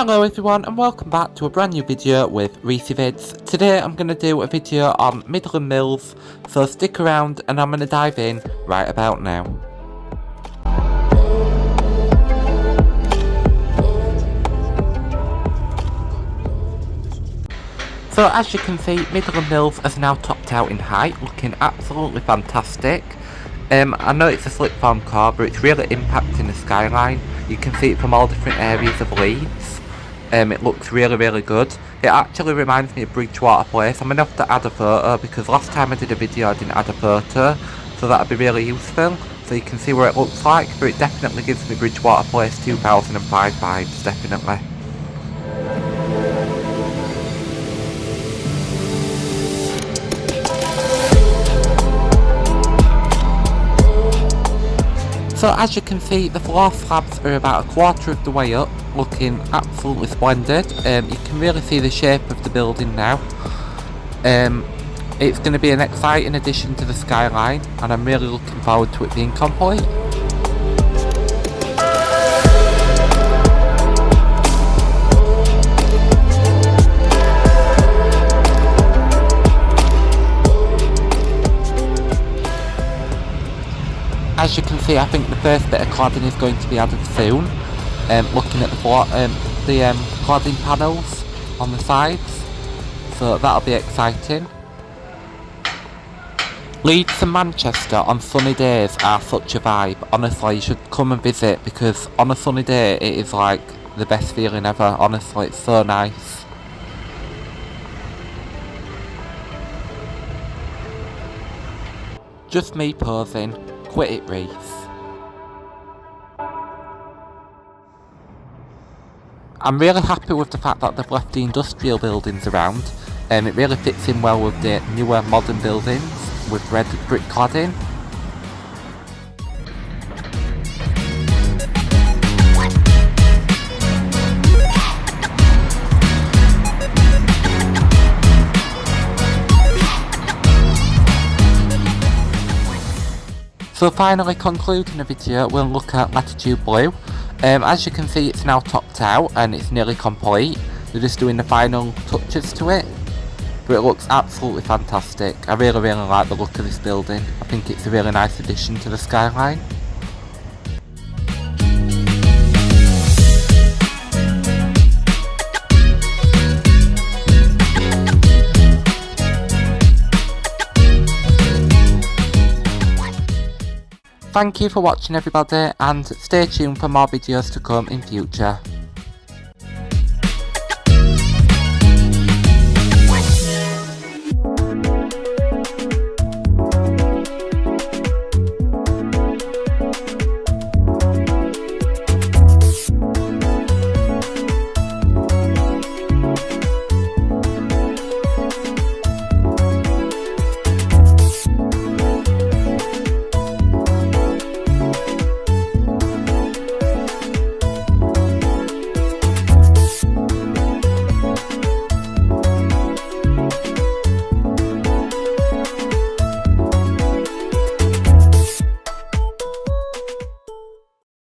Hello everyone and welcome back to a brand new video with ReecyVidz. Today I'm going to do a video on Midland Mills, so stick around and I'm going to dive in right about now. So as you can see, Midland Mills has now topped out in height, looking absolutely fantastic. I know it's a slip form core, but it's really impacting the skyline. You can see it from all different areas of Leeds. It looks really good. It actually reminds me of Bridgewater Place. I'm going to have to add a photo because last time I did a video I didn't add a photo, so that would be really useful. So you can see what it looks like, but it definitely gives me Bridgewater Place 2005 vibes, definitely. So as you can see, the floor slabs are about a quarter of the way up, looking absolutely splendid. You can really see the shape of the building now. It's going to be an exciting addition to the skyline, and I'm really looking forward to it being complete. As you can see, I think the first bit of cladding is going to be added soon. Looking at the cladding panels on the sides, so that'll be exciting. Leeds and Manchester on sunny days are such a vibe. Honestly, you should come and visit because on a sunny day it is like the best feeling ever. Honestly, it's so nice. Just me posing. Quit it, Reece. I'm really happy with the fact that they've left the industrial buildings around. It really fits in well with the newer modern buildings with red brick cladding. So finally concluding the video, we'll look at Latitude Blue. As you can see, it's now topped out and it's nearly complete. They're just doing the final touches to it, but it looks absolutely fantastic. I really like the look of this building. I think it's a really nice addition to the skyline. Thank you for watching everybody, and stay tuned for more videos to come in future.